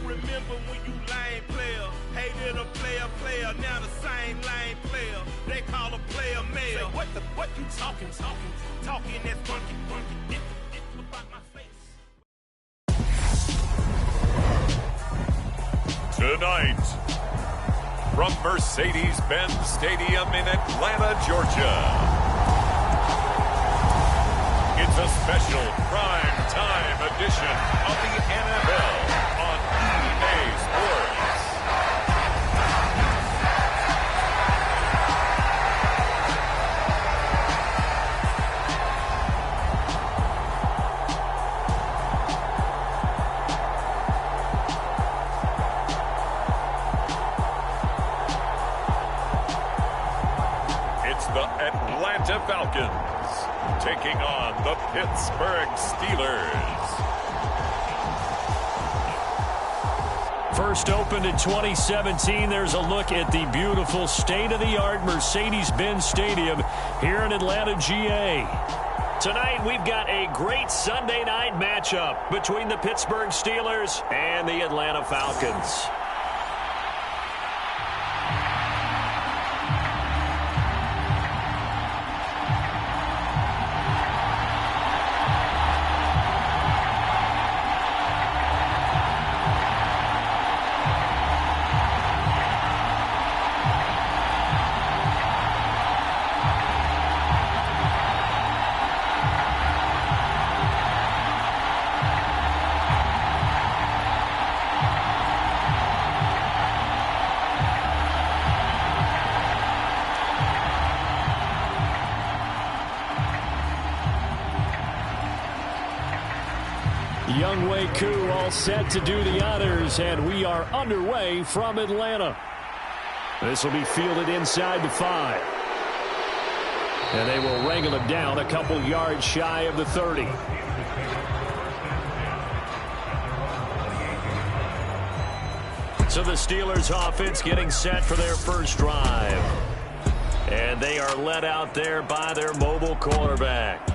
remember when you lame player hated a player, now the same lame player they call a player male. What you talking that's funky, about my face. Tonight, from Mercedes-Benz Stadium in Atlanta, Georgia, it's a special prime time edition of the NFL on EA Sports. It's the Atlanta Falcons taking on the Pittsburgh Steelers. First opened in 2017, there's a look at the beautiful state-of-the-art Mercedes-Benz Stadium here in Atlanta, GA. Tonight, we've got a great Sunday night matchup between the Pittsburgh Steelers and the Atlanta Falcons. Young Wei Koo all set to do the honors, and we are underway from Atlanta. This will be fielded inside the 5. And they will wrangle him down a couple yards shy of the 30. So the Steelers offense getting set for their first drive. And they are led out there by their mobile quarterback.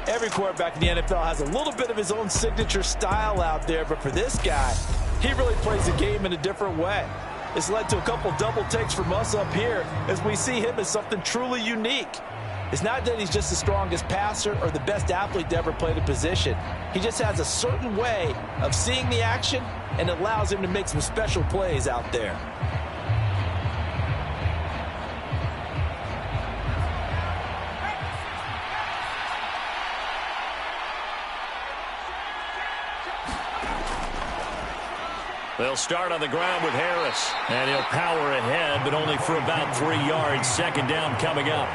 Every quarterback in the NFL has a little bit of his own signature style out there, but for this guy, he really plays the game in a different way. It's led to a couple double takes from us up here as we see him as something truly unique. It's not that he's just the strongest passer or the best athlete to ever play the position. He just has a certain way of seeing the action, and it allows him to make some special plays out there. They'll start on the ground with Harris. And he'll power ahead, but only for about 3 yards. Second down coming up.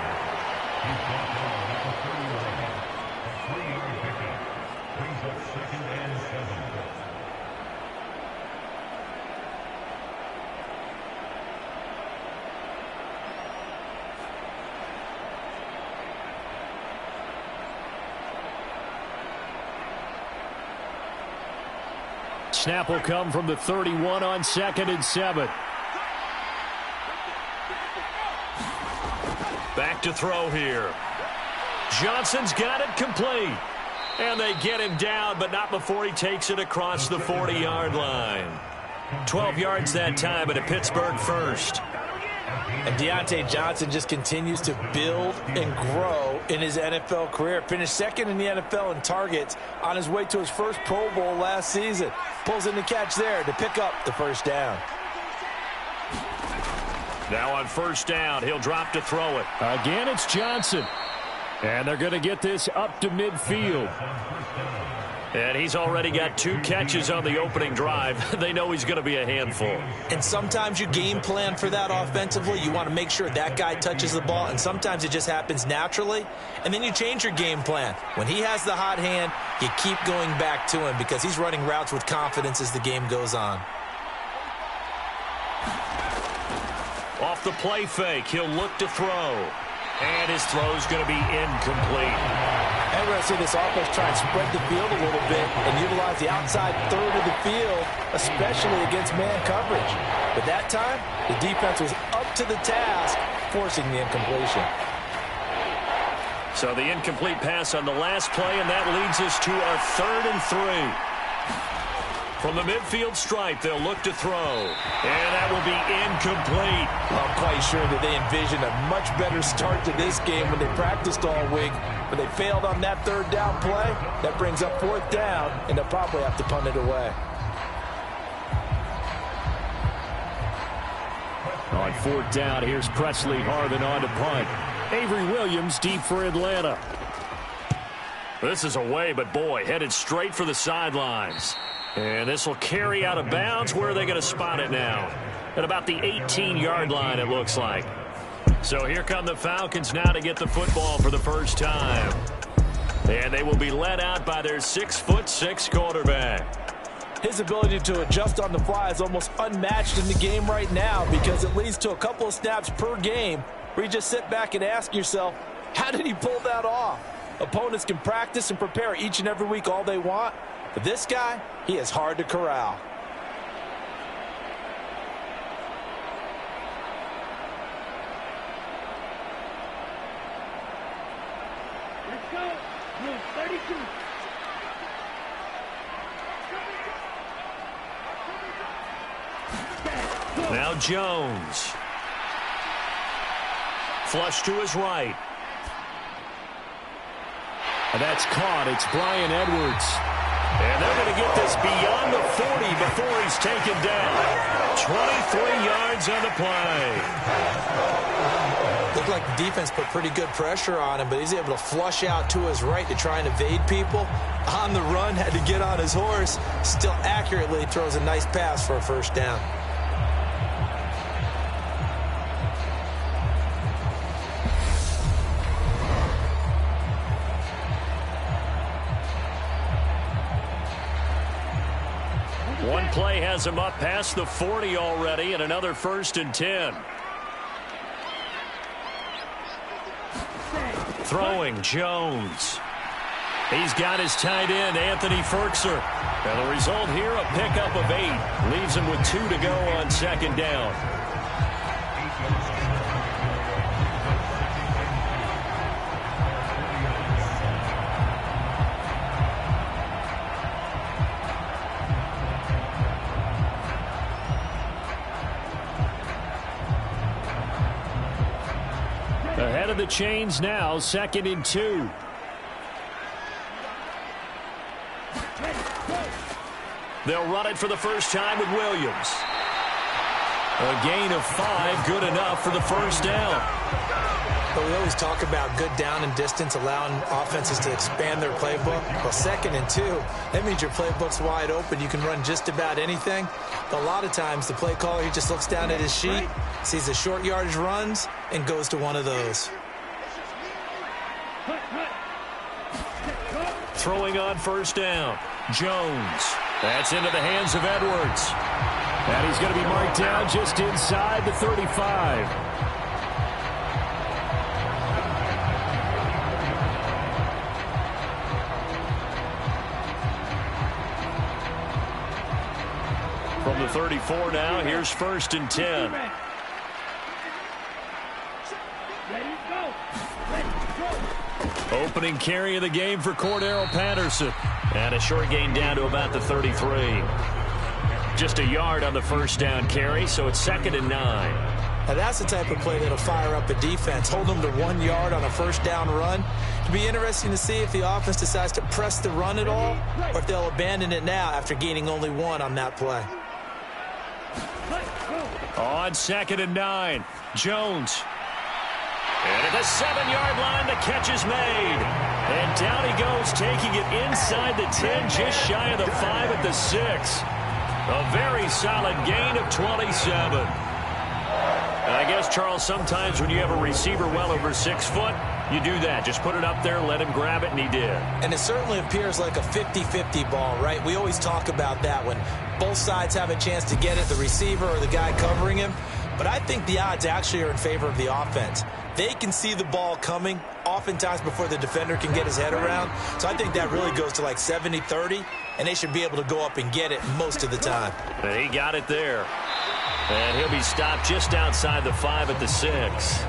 Snap will come from the 31 on 2nd and 7. Back to throw here. Johnson's got it complete. And they get him down, but not before he takes it across the 40-yard line. 12 yards that time, and a Pittsburgh first. And Deontay Johnson just continues to build and grow in his NFL career. Finished second in the NFL in targets on his way to his first Pro Bowl last season. Pulls in the catch there to pick up the first down. Now on first down, he'll drop to throw it. Again, it's Johnson. And they're going to get this up to midfield. And he's already got 2 catches on the opening drive. They know he's going to be a handful. And sometimes you game plan for that offensively. You want to make sure that guy touches the ball, and sometimes it just happens naturally. And then you change your game plan. When he has the hot hand, you keep going back to him because he's running routes with confidence as the game goes on. Off the play fake, he'll look to throw. And his throw's going to be incomplete. And we're going to see this offense try and spread the field a little bit and utilize the outside third of the field, especially against man coverage. But that time, the defense was up to the task, forcing the incompletion. So the incomplete pass on the last play, and that leads us to our 3rd and 3. From the midfield stripe, they'll look to throw. And that will be incomplete. I'm quite sure that they envisioned a much better start to this game when they practiced all week. But they failed on that third down play. That brings up fourth down, and they'll probably have to punt it away. On fourth down, here's Presley Harvin on to punt. Avery Williams deep for Atlanta. This is away, but boy, headed straight for the sidelines. And this will carry out of bounds. Where are they going to spot it now? At about the 18-yard line, it looks like. So here come the Falcons now to get the football for the first time. And they will be led out by their 6'6" quarterback. His ability to adjust on the fly is almost unmatched in the game right now because it leads to a couple of snaps per game where you just sit back and ask yourself, how did he pull that off? Opponents can practice and prepare each and every week all they want, but this guy, he is hard to corral. Let's go. Move 32. Now Jones. Flush to his right. And that's caught. It's Brian Edwards. And they're going to get this beyond the 40 before he's taken down. 23 yards on the play. Looked like the defense put pretty good pressure on him, but he's able to flush out to his right to try and evade people. On the run, had to get on his horse. Still accurately throws a nice pass for a first down. One play has him up past the 40 already, and another 1st and 10. Throwing, Jones. He's got his tight end, Anthony Ferkser. And the result here, a pickup of 8. Leaves him with 2 to go on 2nd down. Ahead of the chains now, 2nd and 2. They'll run it for the first time with Williams. A gain of 5, good enough for the first down. But we always talk about good down and distance, allowing offenses to expand their playbook. Well, 2nd and 2, that means your playbook's wide open. You can run just about anything. But a lot of times, the play caller, he just looks down at his sheet, sees the short yardage runs, and goes to one of those. Throwing on first down, Jones. That's into the hands of Edwards. And he's going to be marked down just inside the 35. From the 34 now, here's 1st and 10. Opening carry of the game for Cordero Patterson. And a short gain down to about the 33. Just a yard on the first down carry, so it's 2nd and 9. Now that's the type of play that'll fire up a defense. Hold them to 1 yard on a first down run. It'll be interesting to see if the offense decides to press the run at all, or if they'll abandon it now after gaining only 1 on that play. On 2nd and 9, Jones. And at the 7-yard line, the catch is made. And down he goes, taking it inside the 10, just shy of the 5 at the 6. A very solid gain of 27. And I guess, Charles, sometimes when you have a receiver well over 6 foot, you do that. Just put it up there, let him grab it, and he did. And it certainly appears like a 50-50 ball, right? We always talk about that when both sides have a chance to get it, the receiver or the guy covering him. But I think the odds actually are in favor of the offense. They can see the ball coming oftentimes before the defender can get his head around. So I think that really goes to like 70-30, and they should be able to go up and get it most of the time. And he got it there. And he'll be stopped just outside the 5 at the 6.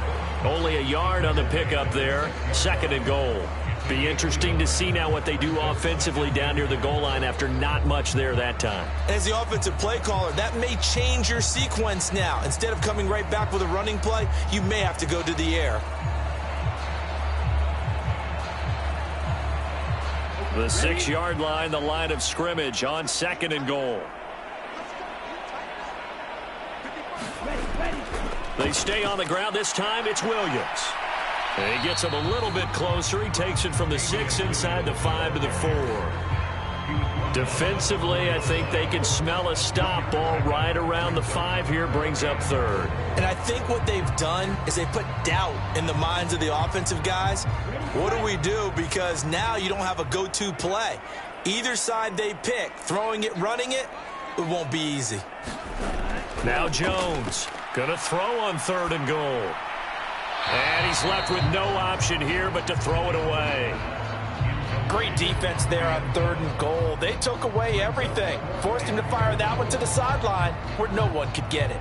Only a yard on the pickup there. 2nd and goal. Be interesting to see now what they do offensively down near the goal line after not much there that time. As the offensive play caller, that may change your sequence now. Instead of coming right back with a running play, you may have to go to the air. The 6-yard line, the line of scrimmage on 2nd and goal. They stay on the ground. This time it's Williams. He gets him a little bit closer. He takes it from the 6 inside the 5 to the 4. Defensively, I think they can smell a stop. Ball right around the 5 here, brings up 3rd. And I think what they've done is they put doubt in the minds of the offensive guys. What do we do? Because now you don't have a go-to play. Either side they pick, throwing it, running it, it won't be easy. Now Jones going to throw on 3rd and goal. And he's left with no option here but to throw it away. Great defense there on 3rd and goal. They took away everything. Forced him to fire that one to the sideline where no one could get it.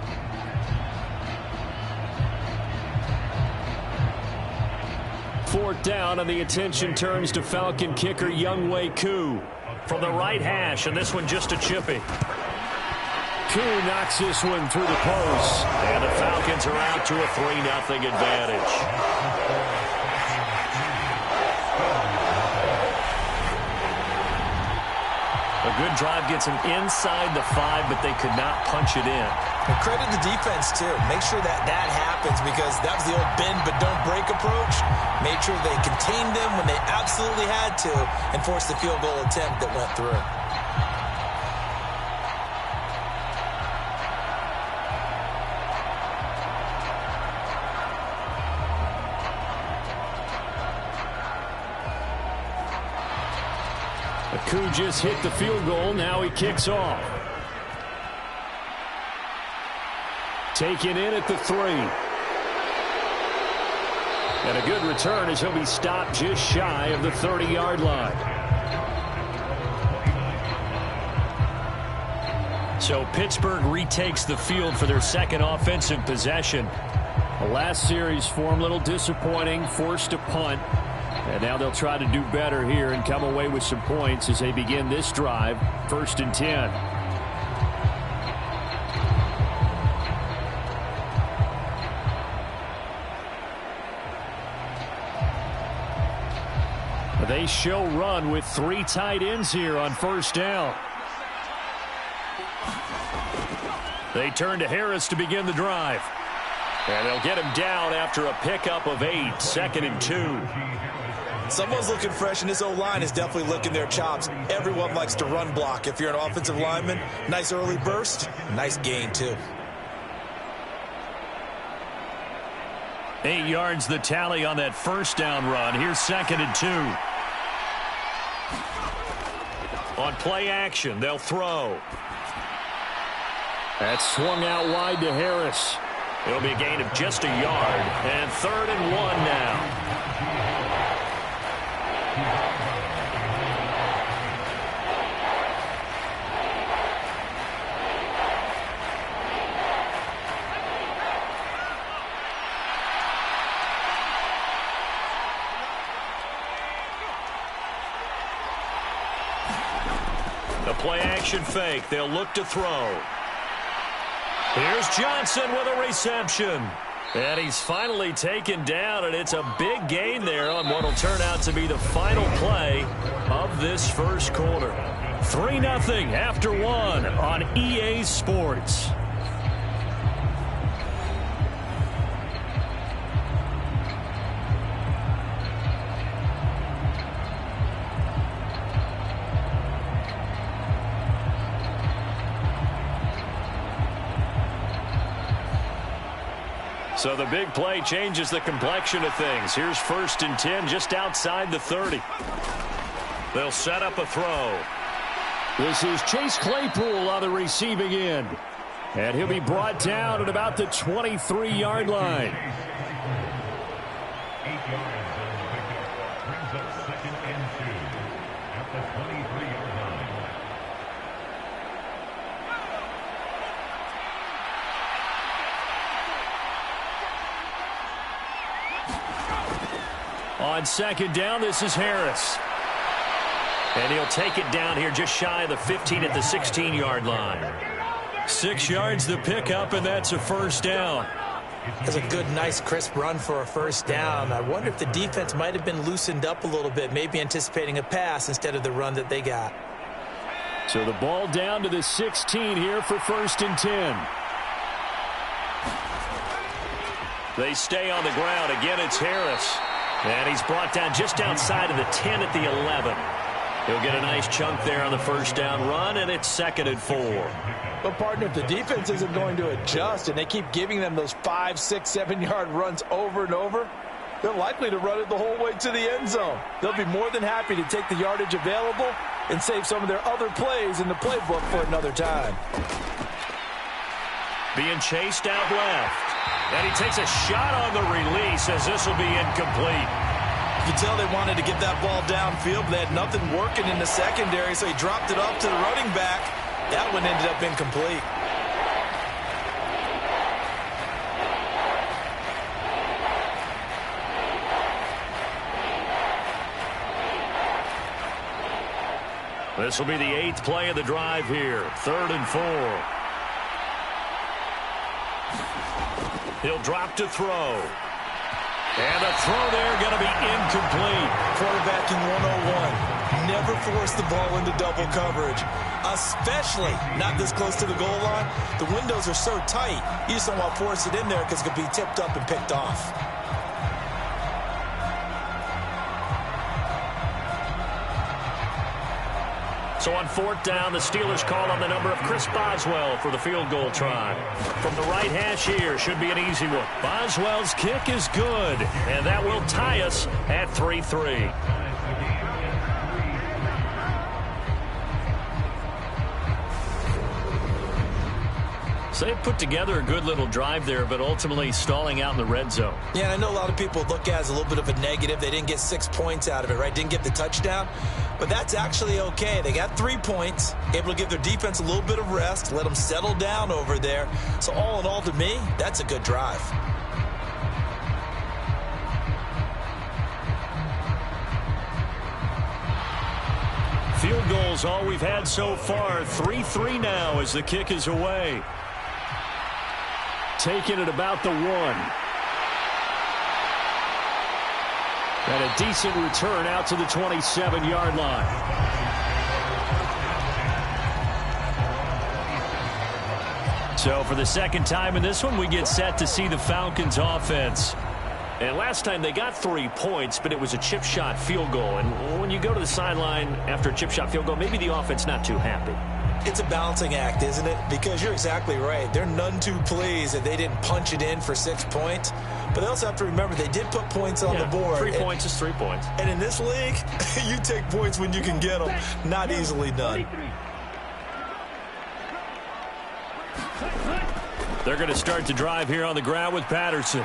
Fourth down, and the attention turns to Falcon kicker Younghoe Koo from the right hash, and this one just a chippy. Koo knocks this one through the post, and the Falcons are out to a 3-0 advantage. A good drive gets them inside the 5, but they could not punch it in. And credit the defense, too. Make sure that happens because that was the old bend but don't break approach. Made sure they contained them when they absolutely had to and forced the field goal attempt that went through. Koo just hit the field goal. Now he kicks off. Taken in at the 3. And a good return as he'll be stopped just shy of the 30-yard line. So Pittsburgh retakes the field for their second offensive possession. The last series for him, a little disappointing, forced a punt. And now they'll try to do better here and come away with some points as they begin this drive, 1st and 10. They show run with 3 tight ends here on 1st down. They turn to Harris to begin the drive. And they'll get him down after a pickup of 8, 2nd and 2. Someone's looking fresh, and this O-line is definitely licking their chops. Everyone likes to run block. If you're an offensive lineman, nice early burst, nice gain, too. 8 yards the tally on that 1st down run. Here's 2nd and 2. On play action, they'll throw. That's swung out wide to Harris. It'll be a gain of just a yard, and 3rd and 1 now. The play-action fake. They'll look to throw. Here's Johnson with a reception. And he's finally taken down, and it's a big gain there on what will turn out to be the final play of this first quarter. 3-0 after 1 on EA Sports. So the big play changes the complexion of things. Here's 1st and 10 just outside the 30. They'll set up a throw. This is Chase Claypool on the receiving end. And he'll be brought down at about the 23-yard line. 8 yards on the pickup. Brings up 2nd and 2 at the 23-yard line. On second down, this is Harris. And he'll take it down here just shy of the 15 at the 16-yard line. 6 yards the pickup, and that's a first down. That's a good, nice, crisp run for a first down. I wonder if the defense might have been loosened up a little bit, maybe anticipating a pass instead of the run that they got. So the ball down to the 16 here for 1st and 10. They stay on the ground. Again, it's Harris. And he's brought down just outside of the 10 at the 11. He'll get a nice chunk there on the first down run, and it's 2nd and 4. But, partner, if the defense isn't going to adjust and they keep giving them those 5, 6, 7-yard runs over and over, they're likely to run it the whole way to the end zone. They'll be more than happy to take the yardage available and save some of their other plays in the playbook for another time. Being chased out left. And he takes a shot on the release as this will be incomplete. You can tell they wanted to get that ball downfield, but they had nothing working in the secondary, so he dropped it up to the running back. That one ended up incomplete. This will be the 8th play of the drive here. 3rd and 4. He'll drop to throw. And the throw there going to be incomplete. Quarterbacking 101. Never force the ball into double coverage, especially not this close to the goal line. The windows are so tight, you just don't want to force it in there because it could be tipped up and picked off. So on 4th down, the Steelers call on the number of Chris Boswell for the field goal try. From the right hash here, should be an easy one. Boswell's kick is good, and that will tie us at 3-3. So they put together a good little drive there, but ultimately stalling out in the red zone. Yeah, and I know a lot of people look at it as a little bit of a negative. They didn't get 6 points out of it, right? Didn't get the touchdown. But that's actually okay. They got 3 points, able to give their defense a little bit of rest, let them settle down over there. So all in all, to me, that's a good drive. Field goals all we've had so far. 3-3 now as the kick is away. Taking it about the 1. And a decent return out to the 27-yard line. So for the second time in this one, we get set to see the Falcons offense. And last time they got 3 points, but it was a chip shot field goal. And when you go to the sideline after a chip shot field goal, maybe the offense not too happy. It's a balancing act, isn't it? Because you're exactly right. They're none too pleased that they didn't punch it in for 6 points. But they also have to remember they did put points on the board. 3 points is 3 points. And in this league, you take points when you can get them. Not easily done. They're going to start the drive here on the ground with Patterson.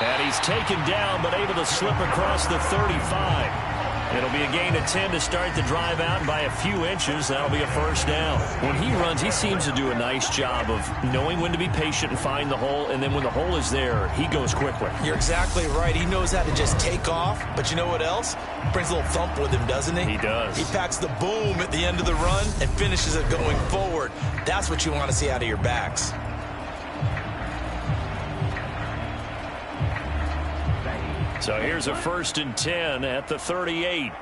And he's taken down, but able to slip across the 35. It'll be a gain of 10 to start the drive out, and by a few inches, that'll be a first down. When he runs, he seems to do a nice job of knowing when to be patient and find the hole, and then when the hole is there, he goes quickly. You're exactly right. He knows how to just take off, but you know what else? Brings a little thump with him, doesn't he? He does. He packs the boom at the end of the run and finishes it going forward. That's what you want to see out of your backs. So here's a 1st and 10 at the 38.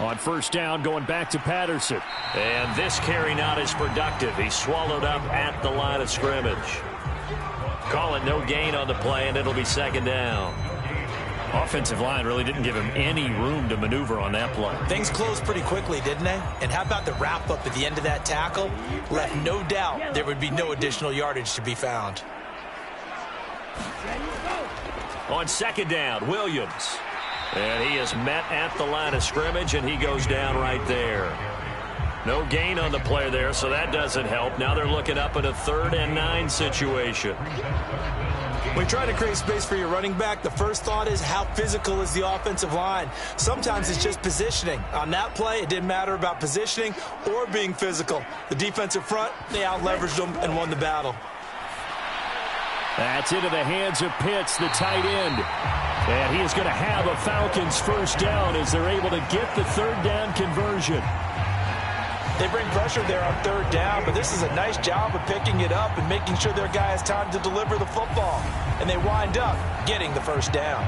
On 1st down, going back to Patterson. And this carry not as productive. He's swallowed up at the line of scrimmage. Call it no gain on the play, and it'll be 2nd down. Offensive line really didn't give him any room to maneuver on that play. Things closed pretty quickly, didn't they? And how about the wrap-up at the end of that tackle? Left no doubt there would be no additional yardage to be found. On 2nd down, Williams. And he is met at the line of scrimmage, and he goes down right there. No gain on the play there, so that doesn't help. Now they're looking up at a 3rd and 9 situation. When you try to create space for your running back, the first thought is how physical is the offensive line? Sometimes it's just positioning. On that play, it didn't matter about positioning or being physical. The defensive front, they out-leveraged them and won the battle. That's into the hands of Pitts, the tight end. And he is going to have a Falcons first down as they're able to get the third down conversion. They bring pressure there on third down, but this is a nice job of picking it up and making sure their guy has time to deliver the football. And they wind up getting the first down.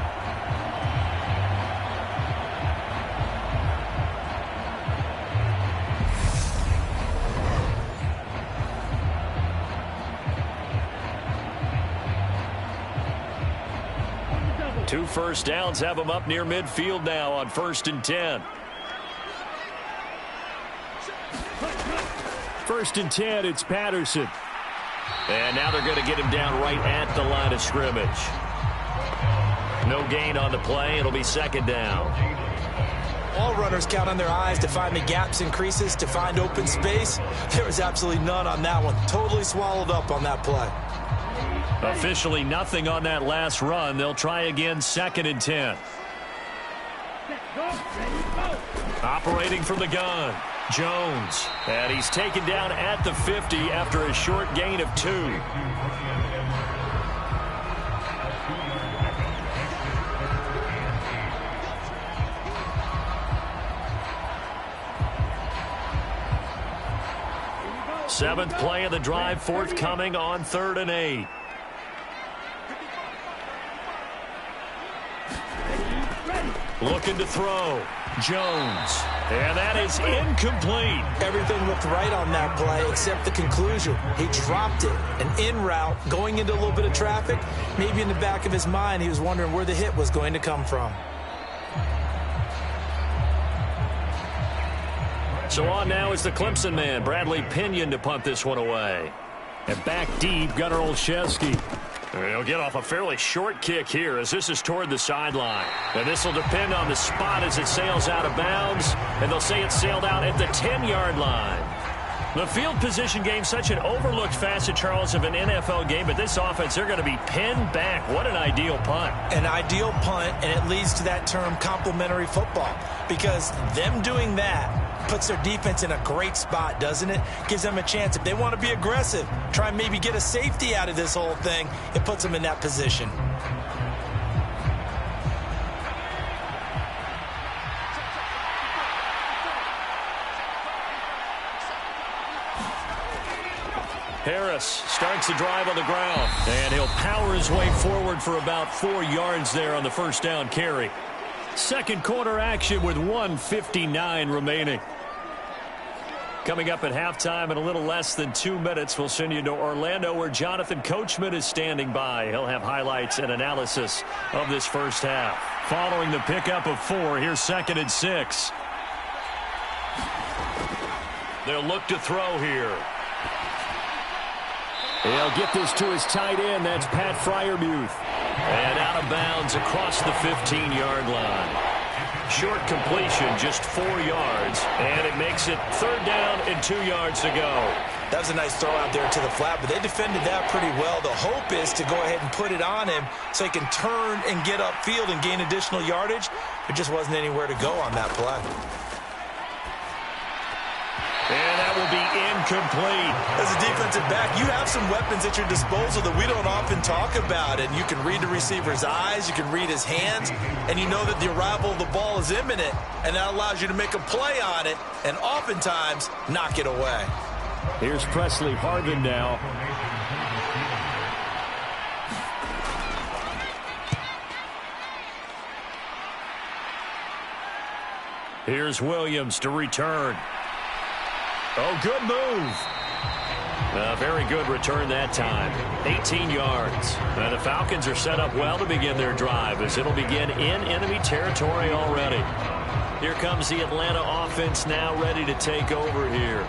Two first downs have them up near midfield now on 1st and 10. 1st and 10, it's Patterson. And now they're going to get him down right at the line of scrimmage. No gain on the play. It'll be 2nd down. All runners count on their eyes to find the gaps and creases, to find open space. There was absolutely none on that one. Totally swallowed up on that play. Officially nothing on that last run. They'll try again, 2nd and 10. Operating from the gun, Jones. And he's taken down at the 50 after a short gain of 2. Seventh play of the drive forthcoming on 3rd and 8. Looking to throw. Jones. And that is incomplete. Everything looked right on that play except the conclusion. He dropped it. An in route going into a little bit of traffic. Maybe in the back of his mind he was wondering where the hit was going to come from. So on now is the Clemson man, Bradley Pinion, to punt this one away. And back deep, Gunnar Olszewski. He'll get off a fairly short kick here as this is toward the sideline. And this will depend on the spot as it sails out of bounds. And they'll say it sailed out at the 10-yard line. The field position game, such an overlooked facet, Charles, of an NFL game. But this offense, they're going to be pinned back. What an ideal punt. An ideal punt, and it leads to that term complementary football. Because them doing that puts their defense in a great spot, doesn't it? Gives them a chance. If they want to be aggressive, try and maybe get a safety out of this whole thing, it puts them in that position. Harris starts the drive on the ground, and he'll power his way forward for about 4 yards there on the first down carry. Second quarter action with 1:59 remaining. Coming up at halftime in a little less than 2 minutes, we'll send you to Orlando where Jonathan Coachman is standing by. He'll have highlights and analysis of this first half. Following the pickup of 4, here's 2nd and 6. They'll look to throw here. He'll get this to his tight end. That's Pat Freiermuth. And out of bounds across the 15-yard line. Short completion, just 4 yards, and it makes it 3rd down and 2 yards to go. That was a nice throw out there to the flat, but they defended that pretty well. The hope is to go ahead and put it on him so he can turn and get upfield and gain additional yardage. There just wasn't anywhere to go on that play. And that will be incomplete. As a defensive back, you have some weapons at your disposal that we don't often talk about. And you can read the receiver's eyes, you can read his hands, and you know that the arrival of the ball is imminent. And that allows you to make a play on it and oftentimes knock it away. Here's Presley Harvin now. Here's Williams to return. Oh, good move. A very good return that time. 18 yards. The Falcons are set up well to begin their drive as it'll begin in enemy territory already. Here comes the Atlanta offense now ready to take over here.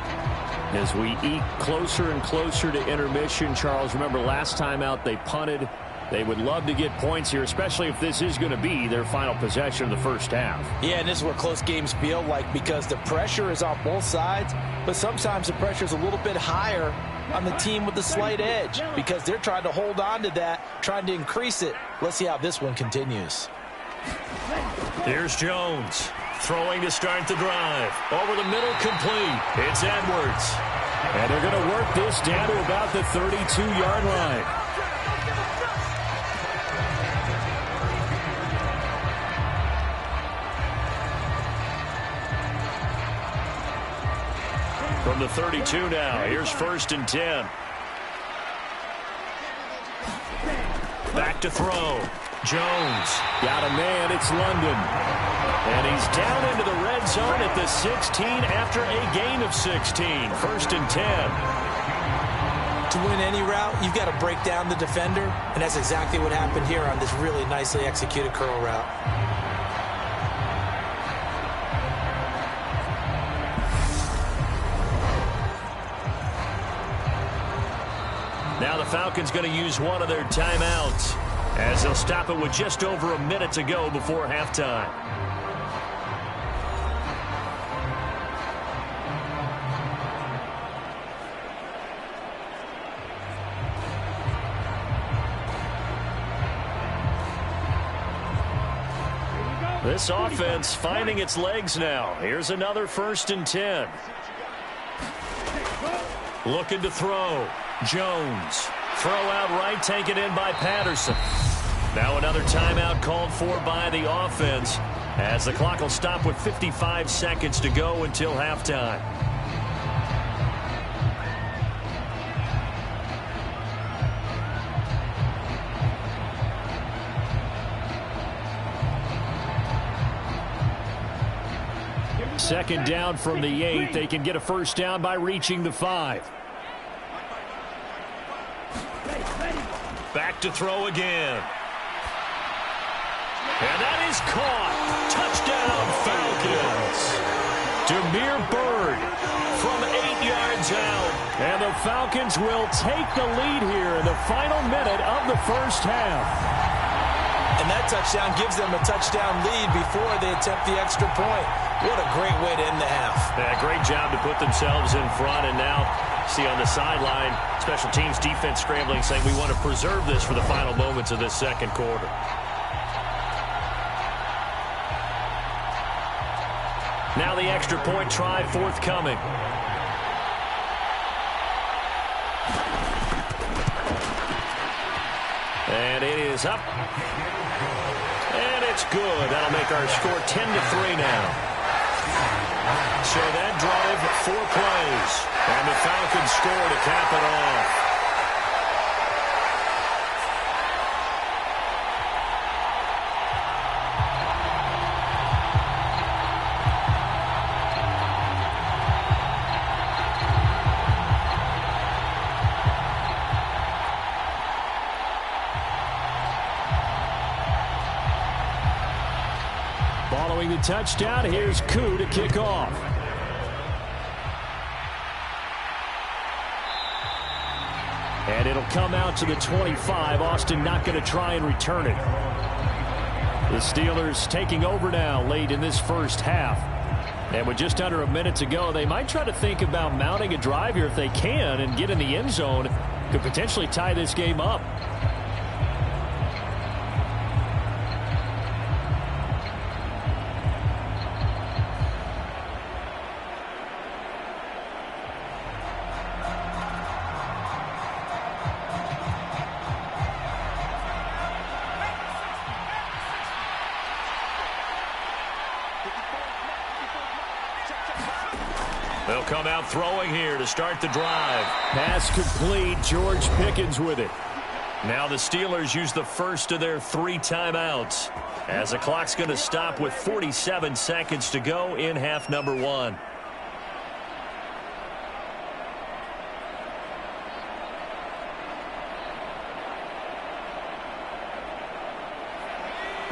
As we eke closer and closer to intermission, Charles, remember last time out they punted. They would love to get points here, especially if this is going to be their final possession of the first half. Yeah, and this is what close games feel like because the pressure is on both sides, but sometimes the pressure is a little bit higher on the team with the slight edge because they're trying to hold on to that, trying to increase it. Let's see how this one continues. Here's Jones throwing to start the drive. Over the middle, complete. It's Edwards. And they're going to work this down to about the 32-yard line. From the 32 now, here's 1st and 10. Back to throw. Jones got a man. It's London. And he's down into the red zone at the 16 after a gain of 16. 1st and 10. To win any route, you've got to break down the defender, and that's exactly what happened here on this really nicely executed curl route. Now the Falcons going to use one of their timeouts as they'll stop it with just over a minute to go before halftime. This offense finding its legs now. Here's another 1st and 10. Looking to throw. Jones. Throw out right, taken in by Patterson. Now another timeout called for by the offense as the clock will stop with 55 seconds to go until halftime. Second down from the 8. They can get a 1st down by reaching the 5. Back to throw again. And that is caught. Touchdown, Falcons. Demir Bird from 8 yards out. And the Falcons will take the lead here in the final minute of the 1st half. And that touchdown gives them a touchdown lead before they attempt the extra point. What a great way to end the half. Yeah, great job to put themselves in front. And now, see on the sideline, special teams defense scrambling, saying we want to preserve this for the final moments of this second quarter. Now the extra point try forthcoming. And it is up. And it's good. That'll make our score 10-3 now. So that drive, 4 plays. And the Falcons score to cap it off. Following the touchdown, here's Koo to kick off. And it'll come out to the 25. Austin not going to try and return it. The Steelers taking over now late in this first half. And with just under a minute to go, they might try to think about mounting a drive here if they can and get in the end zone. Could potentially tie this game up. They'll come out throwing here to start the drive. Pass complete. George Pickens with it. Now the Steelers use the first of their 3 timeouts as the clock's going to stop with 47 seconds to go in half number 1.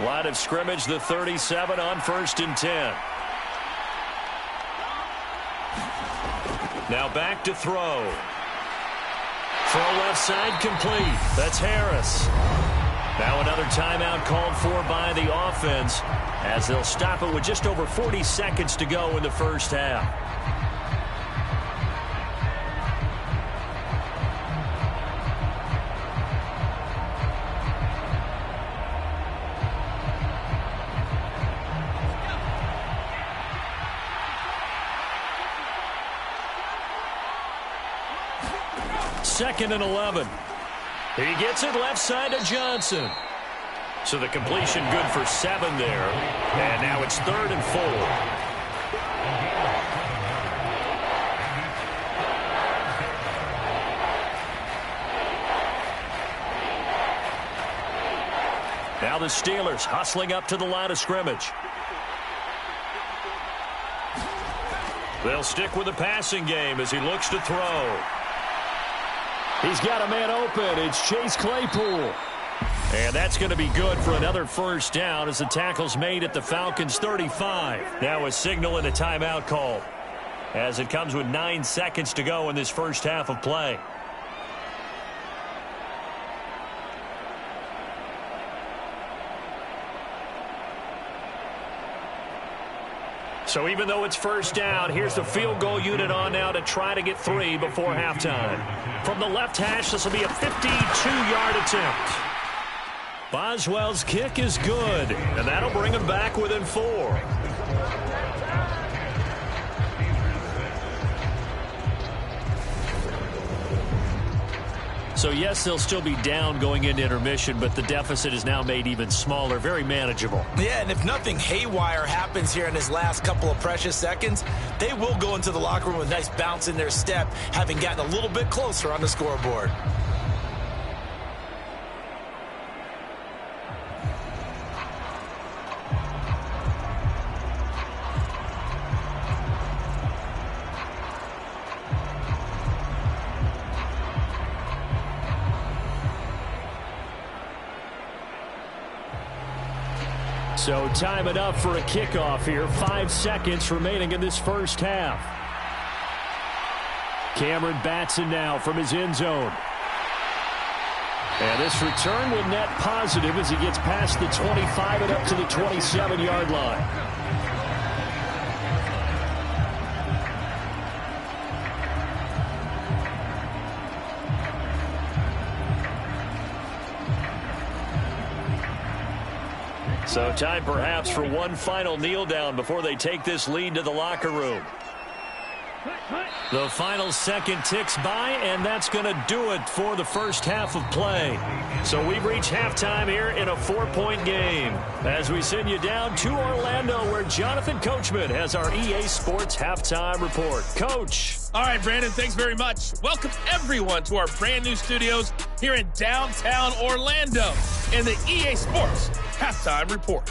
Line of scrimmage, the 37 on 1st and 10. Now back to throw. Throw left side complete. That's Harris. Now another timeout called for by the offense as they'll stop it with just over 40 seconds to go in the first half. Second and 11. He gets it left side to Johnson. So the completion good for 7 there. And now it's 3rd and 4. Now the Steelers hustling up to the line of scrimmage. They'll stick with the passing game as he looks to throw. He's got a man open. It's Chase Claypool. And that's going to be good for another first down as the tackle's made at the Falcons' 35. Now a signal and a timeout call as it comes with 9 seconds to go in this first half of play. So even though it's first down, here's the field goal unit on now to try to get 3 before halftime. From the left hash, this will be a 52-yard attempt. Boswell's kick is good, and that'll bring him back within 4. So, yes, they'll still be down going into intermission, but the deficit is now made even smaller, very manageable. Yeah, and if nothing haywire happens here in his last couple of precious seconds, they will go into the locker room with a nice bounce in their step, having gotten a little bit closer on the scoreboard. So time enough for a kickoff here. 5 seconds remaining in this first half. Cameron Batson now from his end zone. And this return will net positive as he gets past the 25 and up to the 27-yard line. So time perhaps for one final kneel down before they take this lead to the locker room. The final second ticks by, and that's going to do it for the first half of play. So we've reached halftime here in a 4-point game as we send you down to Orlando where Jonathan Coachman has our EA Sports Halftime Report. Coach. All right, Brandon, thanks very much. Welcome everyone to our brand new studios here in downtown Orlando in the EA Sports Halftime Report.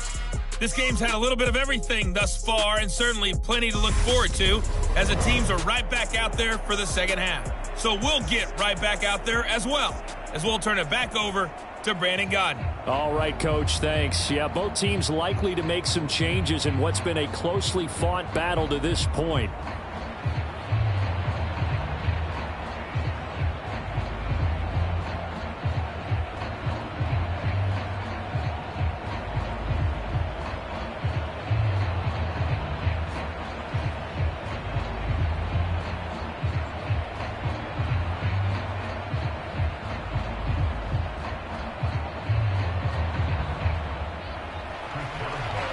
This game's had a little bit of everything thus far and certainly plenty to look forward to as the teams are right back out there for the second half. So we'll get right back out there as well as we'll turn it back over to Brandon Godden. All right, Coach, thanks. Yeah, both teams likely to make some changes in what's been a closely fought battle to this point.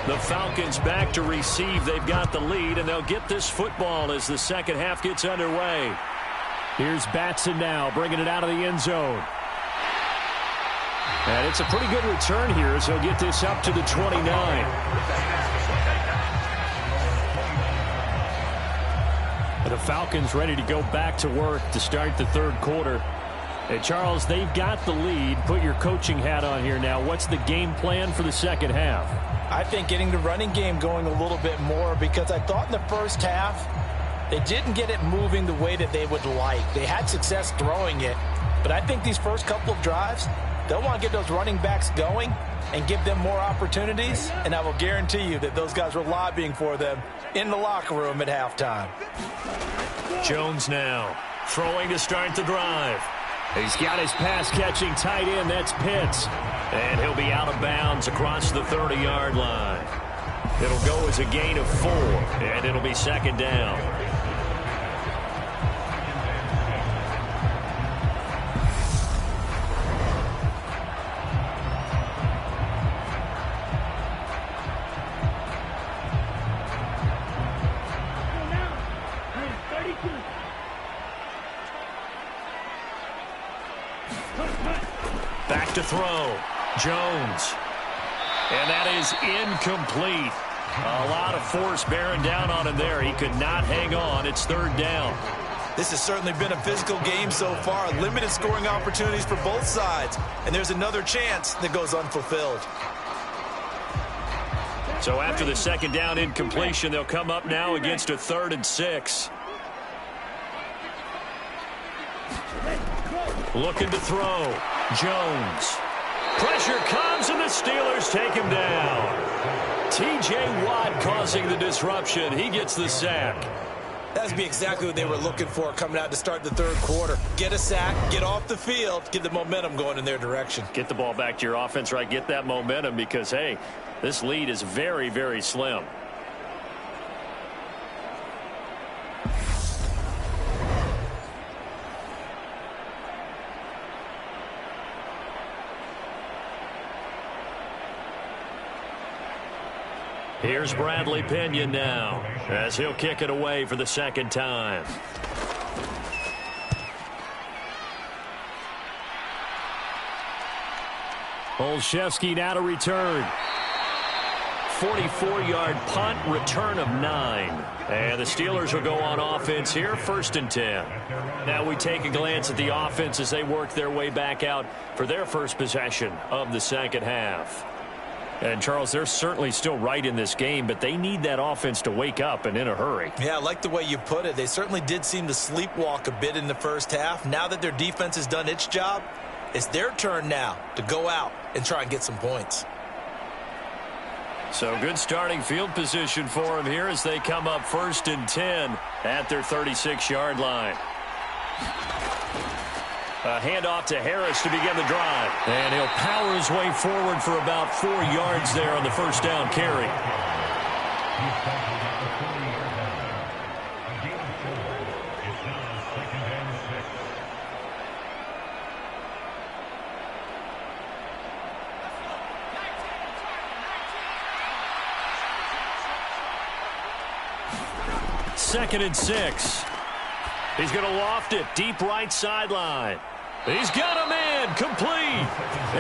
The Falcons back to receive. They've got the lead, and they'll get this football as the second half gets underway. Here's Batson now, bringing it out of the end zone. And it's a pretty good return here as he'll get this up to the 29. And the Falcons ready to go back to work to start the third quarter. Hey, Charles, they've got the lead. Put your coaching hat on here now. What's the game plan for the second half? I think getting the running game going a little bit more because I thought in the first half they didn't get it moving the way that they would like. They had success throwing it, but I think these first couple of drives, they'll want to get those running backs going and give them more opportunities, and I will guarantee you that those guys were lobbying for them in the locker room at halftime. Jones now throwing to start the drive. He's got his pass-catching tight end. That's Pitts. And he'll be out of bounds across the 30-yard line. It'll go as a gain of 4, and it'll be second down. Back to throw. Jones. And that is incomplete. A lot of force bearing down on him there. He could not hang on. It's third down. This has certainly been a physical game so far. Limited scoring opportunities for both sides. And there's another chance that goes unfulfilled. So after the second down incompletion, they'll come up now against a 3rd and 6. Looking to throw. Jones. Pressure comes, and the Steelers take him down. T.J. Watt causing the disruption. He gets the sack. That'd be exactly what they were looking for coming out to start the 3rd quarter. Get a sack, get off the field, get the momentum going in their direction. Get the ball back to your offense, right? Get that momentum because, hey, this lead is very, very slim. Here's Bradley Pinion now as he'll kick it away for the second time. Olszewski now to return. 44-yard punt, return of 9. And the Steelers will go on offense here, 1st and 10. Now we take a glance at the offense as they work their way back out for their first possession of the second half. And, Charles, they're certainly still right in this game, but they need that offense to wake up and in a hurry. Yeah, I like the way you put it. They certainly did seem to sleepwalk a bit in the first half. Now that their defense has done its job, it's their turn now to go out and try and get some points. So good starting field position for them here as they come up 1st and 10 at their 36-yard line. A handoff to Harris to begin the drive. And he'll power his way forward for about 4 yards there on the first down carry. Second and 6. He's going to loft it deep right sideline. He's got him in, complete.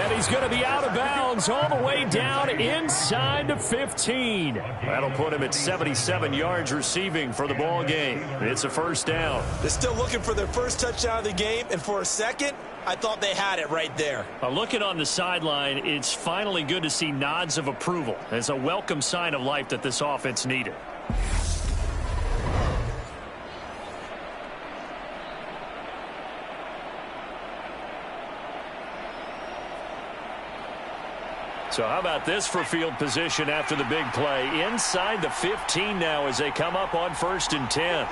And he's going to be out of bounds all the way down inside the 15. That'll put him at 77 yards receiving for the ball game. It's a first down. They're still looking for their first touchdown of the game, and for a second, I thought they had it right there. Looking on the sideline, it's finally good to see nods of approval. It's a welcome sign of life that this offense needed. So how about this for field position after the big play? Inside the 15 now as they come up on 1st and 10.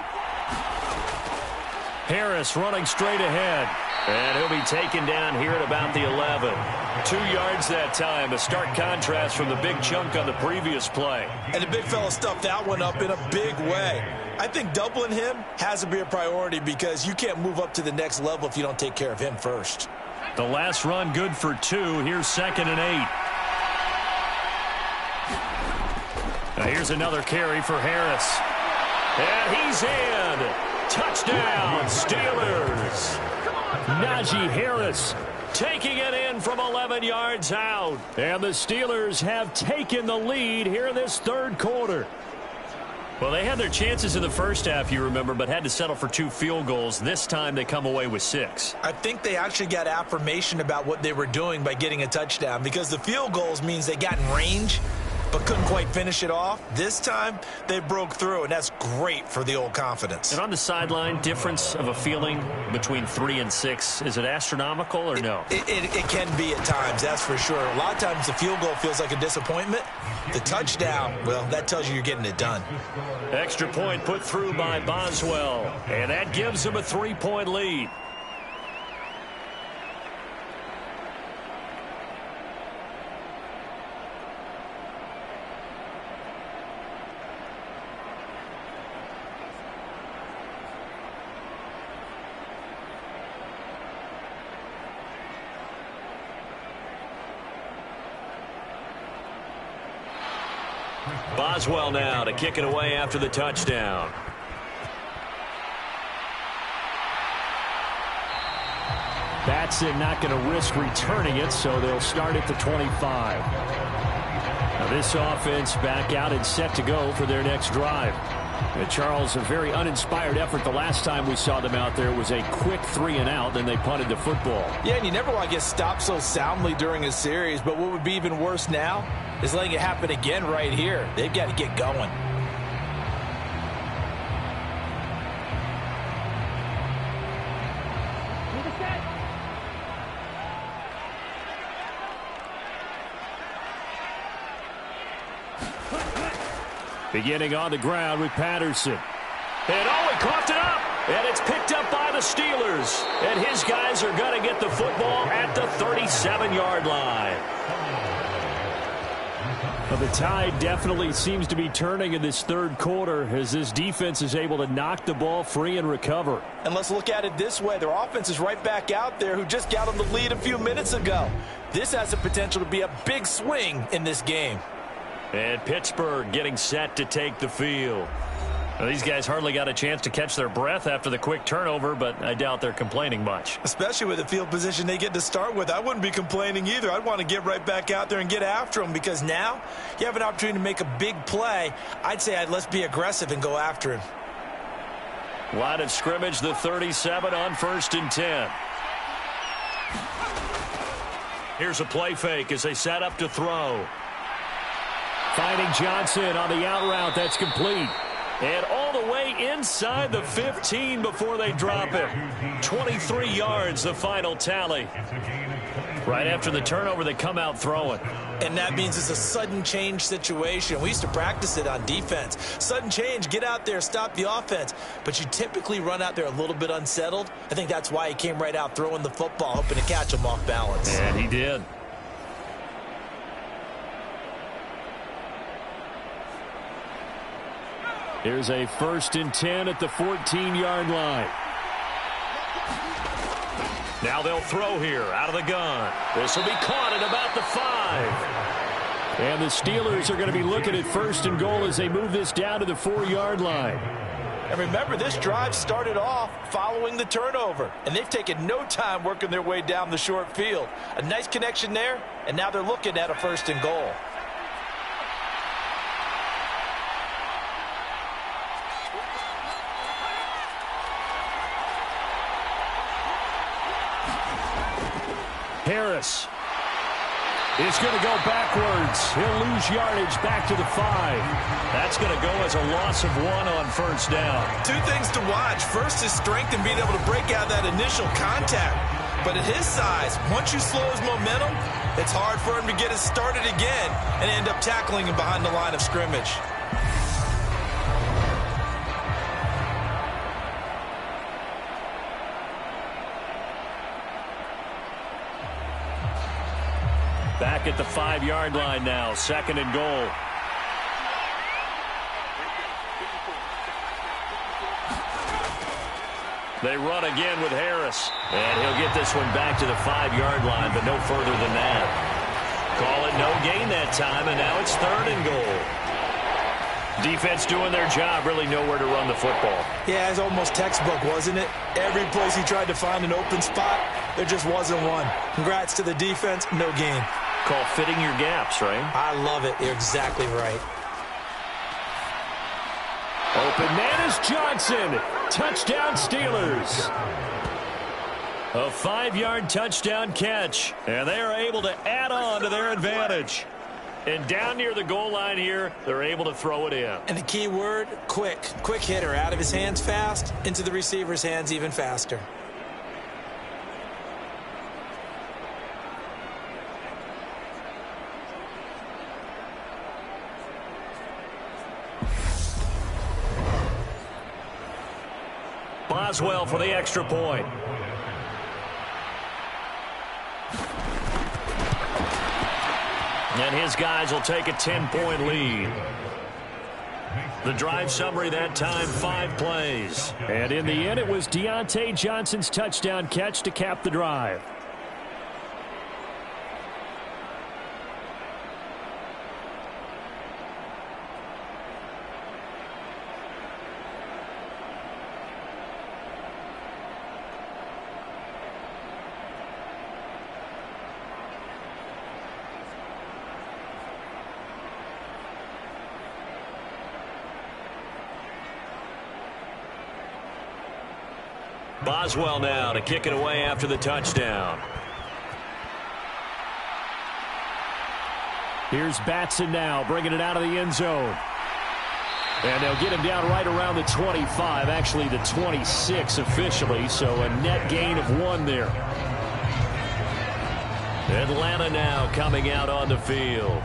Harris running straight ahead. And he'll be taken down here at about the 11. 2 yards that time. A stark contrast from the big chunk on the previous play. And the big fella stuffed that one up in a big way. I think doubling him has to be a priority because you can't move up to the next level if you don't take care of him first. The last run good for 2. Here's 2nd and 8. Now here's another carry for Harris. And he's in. Touchdown, Steelers. Najee Harris taking it in from 11 yards out. And the Steelers have taken the lead here in this 3rd quarter. Well, they had their chances in the first half, you remember, but had to settle for 2 field goals. This time they come away with 6. I think they actually got affirmation about what they were doing by getting a touchdown because the field goals means they got in range but couldn't quite finish it off. This time, they broke through, and that's great for the old confidence. And on the sideline, difference of a feeling between 3 and 6, is it astronomical or no? It can be at times, that's for sure. A lot of times the field goal feels like a disappointment. The touchdown, well, that tells you you're getting it done. Extra point put through by Boswell, and that gives them a 3-point lead. Boswell now to kick it away after the touchdown. Batson not going to risk returning it, so they'll start at the 25. Now this offense back out and set to go for their next drive. Charles, a very uninspired effort the last time we saw them out there. It was a quick 3 and out, then they punted the football. Yeah, and you never want to get stopped so soundly during a series, but what would be even worse now is letting it happen again right here. They've got to get going. Beginning on the ground with Patterson. And oh, he coughed it up. And it's picked up by the Steelers. And his guys are going to get the football at the 37-yard line. Well, the tide definitely seems to be turning in this third quarter as this defense is able to knock the ball free and recover. And let's look at it this way. Their offense is right back out there who just got them the lead a few minutes ago. This has the potential to be a big swing in this game. And Pittsburgh getting set to take the field. Well, these guys hardly got a chance to catch their breath after the quick turnover, but I doubt they're complaining much. Especially with the field position they get to start with. I wouldn't be complaining either. I'd want to get right back out there and get after them because now you have an opportunity to make a big play. I'd say let's be aggressive and go after him. Line of scrimmage, the 37 on 1st and 10. Here's a play fake as they set up to throw. Finding Johnson on the out route. That's complete. And all the way inside the 15 before they drop it. 23 yards, the final tally. Right after the turnover, they come out throwing. And that means it's a sudden change situation. We used to practice it on defense. Sudden change, get out there, stop the offense. But you typically run out there a little bit unsettled. I think that's why he came right out throwing the football, hoping to catch him off balance. And he did. Here's a 1st and 10 at the 14-yard line. Now they'll throw here out of the gun. This will be caught at about the 5. And the Steelers are going to be looking at 1st and goal as they move this down to the 4-yard line. And remember, this drive started off following the turnover. And they've taken no time working their way down the short field. A nice connection there, and now they're looking at a 1st and goal. Harris is going to go backwards. He'll lose yardage back to the 5. That's going to go as a loss of 1 on 1st down. Two things to watch. First is strength and being able to break out that initial contact. But at his size, once you slow his momentum, it's hard for him to get it started again and end up tackling him behind the line of scrimmage. Back at the 5-yard line now, 2nd and goal. They run again with Harris. And he'll get this one back to the 5-yard line, but no further than that. Call it no gain that time, and now it's 3rd and goal. Defense doing their job, really nowhere to run the football. Yeah, it's almost textbook, wasn't it? Every place he tried to find an open spot, there just wasn't one. Congrats to the defense, no gain. Call fitting your gaps, right? I love it. You're exactly right. Open man is Johnson. Touchdown Steelers. A 5-yard touchdown catch. And they are able to add on to their advantage. And down near the goal line here, they're able to throw it in. And the key word, quick. Quick hitter. Out of his hands fast, into the receiver's hands even faster. Boswell for the extra point. And his guys will take a 10-point lead. The drive summary that time, 5 plays. And in the end, it was Deontay Johnson's touchdown catch to cap the drive. Boswell now to kick it away after the touchdown. Here's Batson now, bringing it out of the end zone. And they'll get him down right around the 25, actually the 26 officially, so a net gain of 1 there. Atlanta now coming out on the field.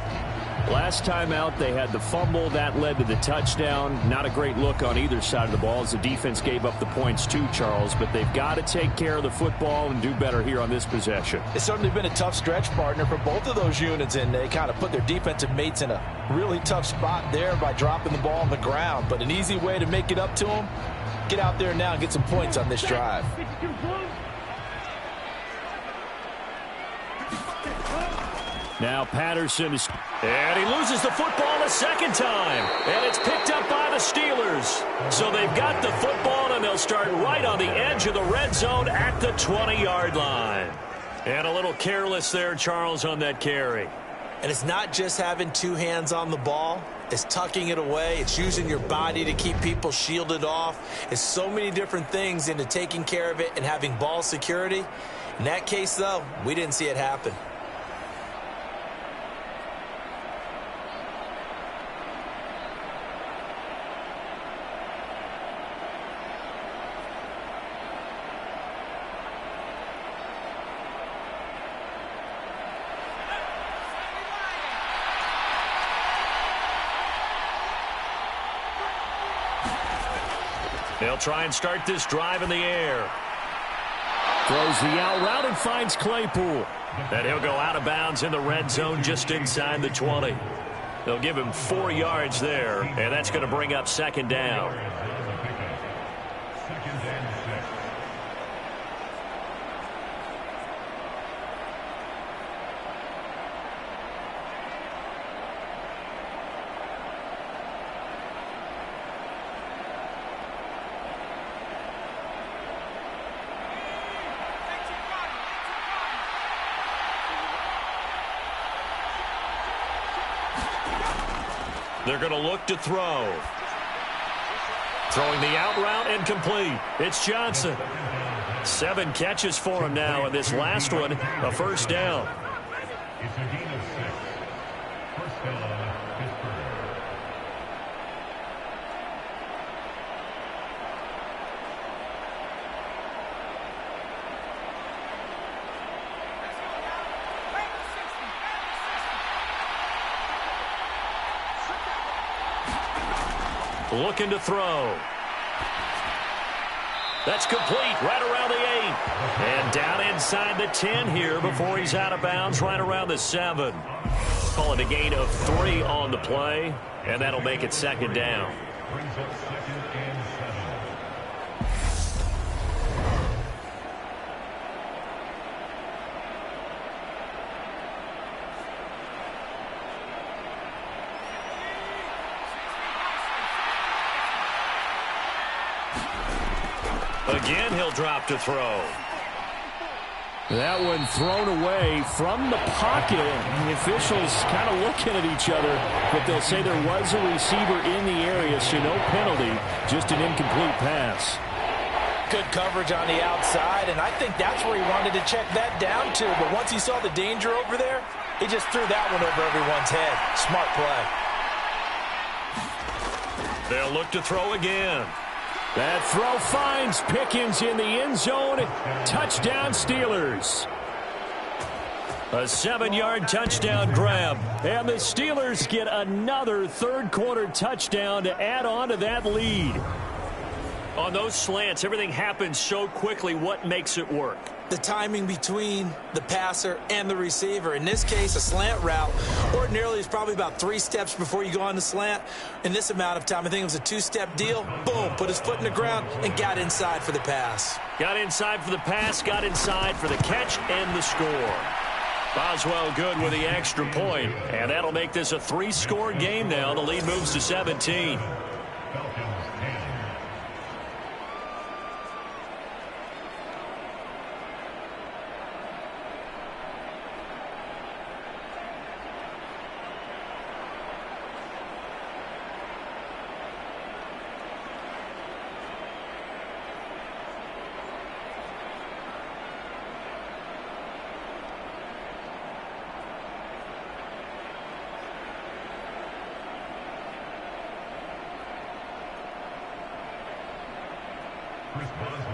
Last time out, they had the fumble. That led to the touchdown. Not a great look on either side of the ball as the defense gave up the points too, Charles. But they've got to take care of the football and do better here on this possession. It's certainly been a tough stretch, partner, for both of those units, and they kind of put their defensive mates in a really tough spot there by dropping the ball on the ground. But an easy way to make it up to them, get out there now and get some points on this drive. Now Patterson is, and he loses the football a second time. And it's picked up by the Steelers. So they've got the football, and they'll start right on the edge of the red zone at the 20-yard line. And a little careless there, Charles, on that carry. And it's not just having 2 hands on the ball. It's tucking it away. It's using your body to keep people shielded off. It's so many different things into taking care of it and having ball security. In that case, though, we didn't see it happen. They'll try and start this drive in the air. Throws the out route and finds Claypool. And he'll go out of bounds in the red zone just inside the 20. They'll give him 4 yards there, and that's going to bring up second down. They're going to look to throw. Throwing the out route incomplete. It's Johnson. 7 catches for him now, and this last one, a first down. Looking to throw. That's complete right around the 8. And down inside the 10 here before he's out of bounds right around the 7. Call it a gain of 3 on the play, and that'll make it second down. Again, he'll drop to throw. That one thrown away from the pocket. The officials kind of looking at each other, but they'll say there was a receiver in the area, so no penalty, just an incomplete pass. Good coverage on the outside, and I think that's where he wanted to check that down to. But once he saw the danger over there, he just threw that one over everyone's head. Smart play. They'll look to throw again. That throw finds Pickens in the end zone. Touchdown, Steelers. A 7-yard touchdown grab. And the Steelers get another third-quarter touchdown to add on to that lead. On those slants, everything happens so quickly. What makes it work? The timing between the passer and the receiver. In this case, a slant route ordinarily is probably about 3 steps before you go on the slant. In this amount of time, I think it was a 2-step deal. Boom, put his foot in the ground and got inside for the pass. Got inside for the pass, got inside for the catch and the score. Boswell good with the extra point, and that'll make this a 3-score game now. The lead moves to 17.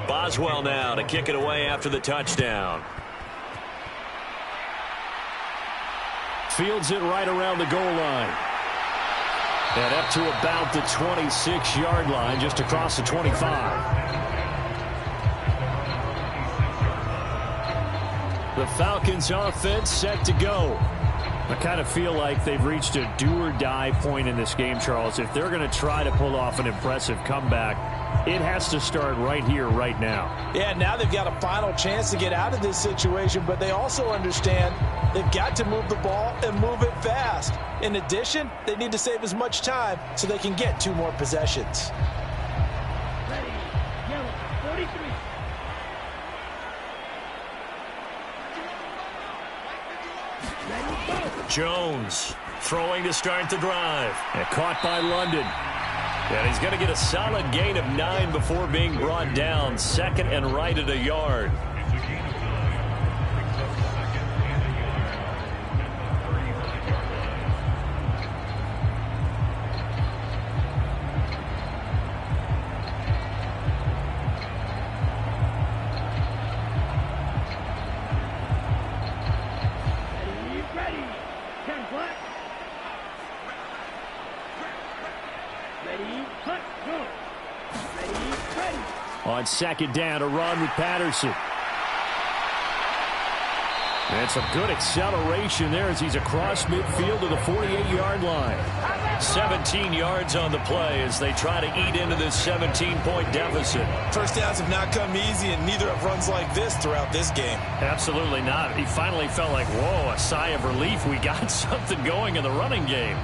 Boswell now to kick it away after the touchdown. Fields it right around the goal line. And up to about the 26-yard line, just across the 25. The Falcons offense set to go. I kind of feel like they've reached a do-or-die point in this game, Charles. If they're going to try to pull off an impressive comeback, it has to start right here, right now. Yeah, now they've got a final chance to get out of this situation, but they also understand they've got to move the ball and move it fast. In addition, they need to save as much time so they can get 2 more possessions. Ready, yellow, 43. Jones throwing to start the drive. And caught by London. And he's going to get a solid gain of 9 before being brought down. Second and right at a yard. On second down, a run with Patterson. And some good acceleration there as he's across midfield to the 48-yard line. 17 yards on the play as they try to eat into this 17-point deficit. First downs have not come easy, and neither have runs like this throughout this game. Absolutely not. He finally felt like, whoa, a sigh of relief. We got something going in the running game.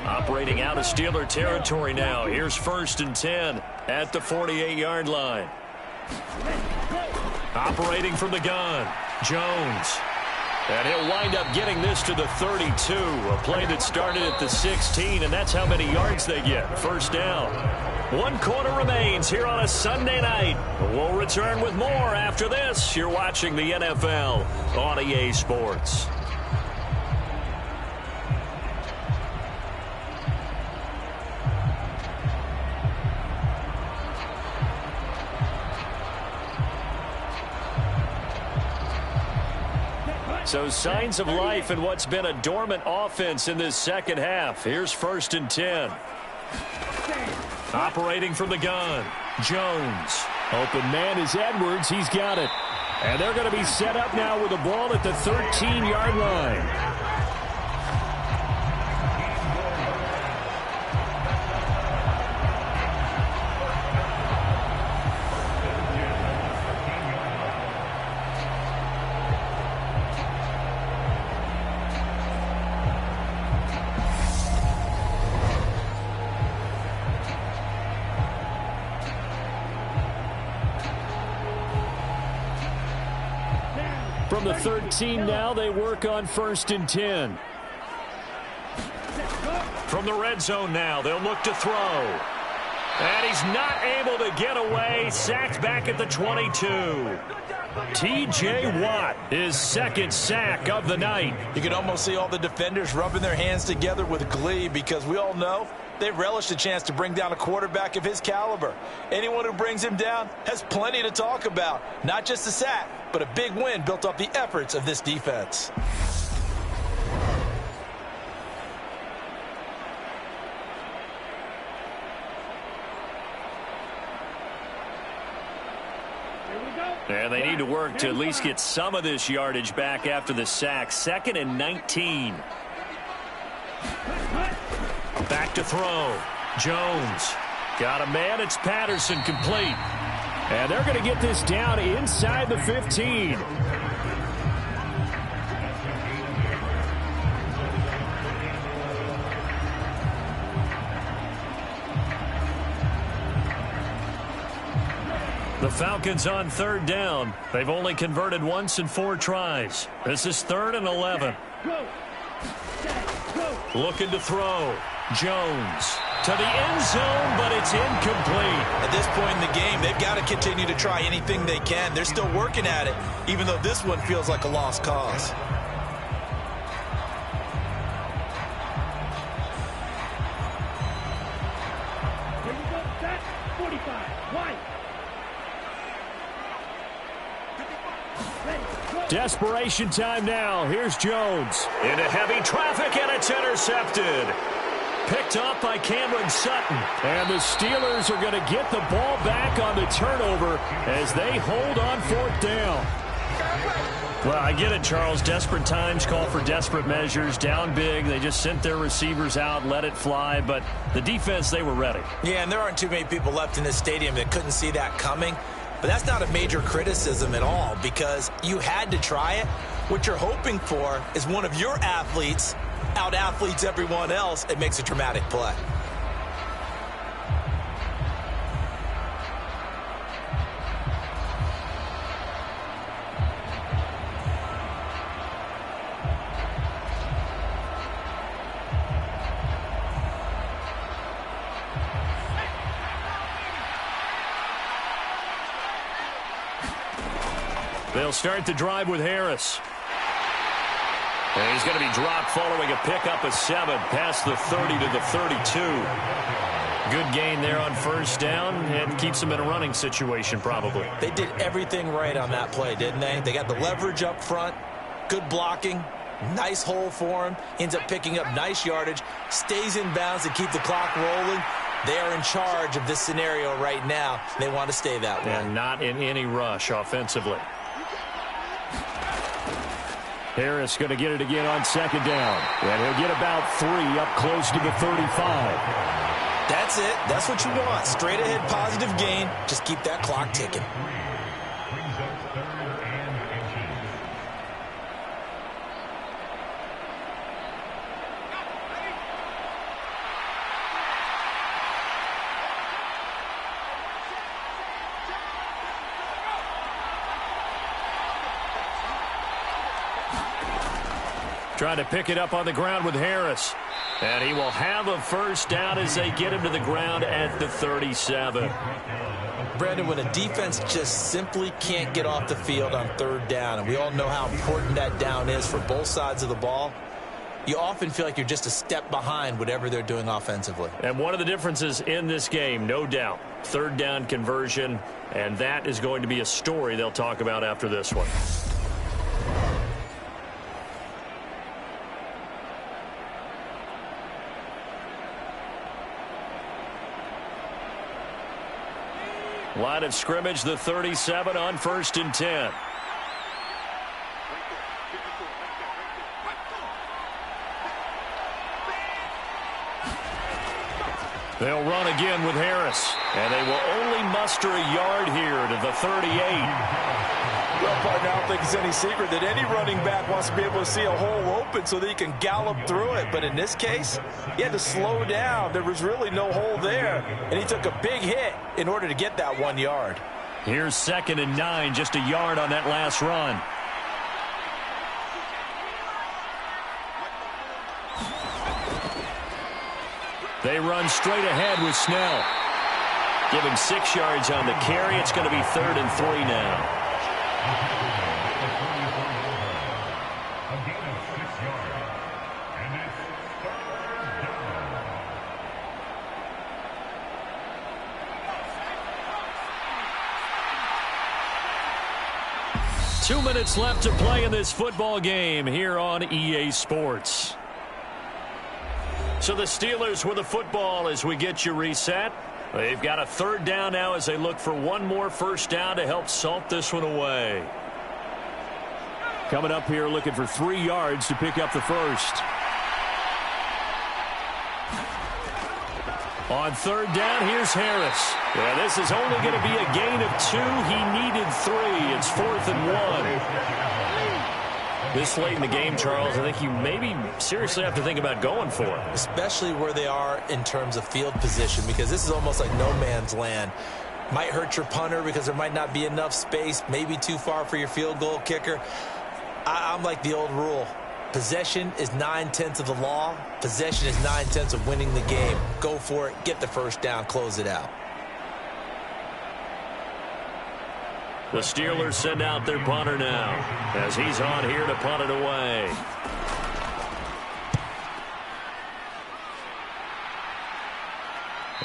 Operating out of Steeler territory now. Here's 1st and 10 at the 48-yard line. Operating from the gun, Jones. And he'll wind up getting this to the 32. A play that started at the 16, and that's how many yards they get. First down. 1 quarter remains here on a Sunday night. We'll return with more after this. You're watching the NFL on EA Sports. So signs of life in what's been a dormant offense in this second half. Here's 1st and 10. Operating from the gun, Jones. Open man is Edwards. He's got it. And they're going to be set up now with the ball at the 13-yard line. From the 13 now, they work on 1st and 10. From the red zone now, they'll look to throw. And he's not able to get away. Sacked back at the 22. T.J. Watt, his 2nd sack of the night. You can almost see all the defenders rubbing their hands together with glee because we all know they relish the chance to bring down a quarterback of his caliber. Anyone who brings him down has plenty to talk about. Not just a sack, but a big win built off the efforts of this defense. And they need to work to at least get some of this yardage back after the sack. 2nd and 19. Back to throw. Jones. Got a man. It's Patterson, complete. And they're going to get this down inside the 15. The Falcons on 3rd down. They've only converted once in 4 tries. This is 3rd and 11. Looking to throw. Jones to the end zone, but it's incomplete. At this point in the game, they've got to continue to try anything they can. They're still working at it, even though this one feels like a lost cause. Here we go, set, 45, wide. Ready, go. Desperation time now. Here's Jones. Into heavy traffic, and it's intercepted. Picked up by Cameron Sutton. And the Steelers are going to get the ball back on the turnover as they hold on 4th down. Well, I get it, Charles. Desperate times call for desperate measures. Down big. They just sent their receivers out, let it fly. But the defense, they were ready. Yeah, and there aren't too many people left in this stadium that couldn't see that coming. But that's not a major criticism at all because you had to try it. What you're hoping for is one of your athletes out-athletes everyone else. It makes a dramatic play. They'll start the drive with Harris. And he's going to be dropped following a pickup of 7 past the 30 to the 32. Good gain there on 1st down and keeps them in a running situation probably. They did everything right on that play, didn't they? They got the leverage up front, good blocking, nice hole for him, ends up picking up nice yardage, stays in bounds to keep the clock rolling. They are in charge of this scenario right now. They want to stay that way. And not in any rush offensively. Harris going to get it again on 2nd down. And he'll get about 3 up close to the 35. That's it. That's what you want. Straight ahead positive gain. Just keep that clock ticking. Trying to pick it up on the ground with Harris. And he will have a 1st down as they get him to the ground at the 37. Brandon, when a defense just simply can't get off the field on 3rd down, and we all know how important that down is for both sides of the ball, you often feel like you're just a step behind whatever they're doing offensively. And one of the differences in this game, no doubt, 3rd down conversion, and that is going to be a story they'll talk about after this one. Line of scrimmage, the 37 on 1st and 10. They'll run again with Harris. And they will only muster a yard here to the 38. Well, partner, I don't think it's any secret that any running back wants to be able to see a hole open so that he can gallop through it. But in this case, he had to slow down. There was really no hole there, and he took a big hit in order to get that 1 yard. Here's 2nd and 9, just a yard on that last run. They run straight ahead with Snell. Give him 6 yards on the carry. It's going to be 3rd and 3 now. Two minutes left to play in this football game here on EA Sports. So the Steelers with the football as we get you reset. They've got a 3rd down now as they look for one more 1st down to help salt this one away. Coming up here looking for 3 yards to pick up the 1st. On 3rd down, here's Harris. Yeah, this is only going to be a gain of 2. He needed 3. It's 4th and 1. This late in the game, Charles, I think you maybe seriously have to think about going for it. Especially where they are in terms of field position, because this is almost like no man's land. Might hurt your punter because there might not be enough space, maybe too far for your field goal kicker. I'm like the old rule. Possession is 9/10 of the law. Possession is 9/10 of winning the game. Go for it. Get the first down. Close it out. The Steelers send out their punter now as he's on here to punt it away.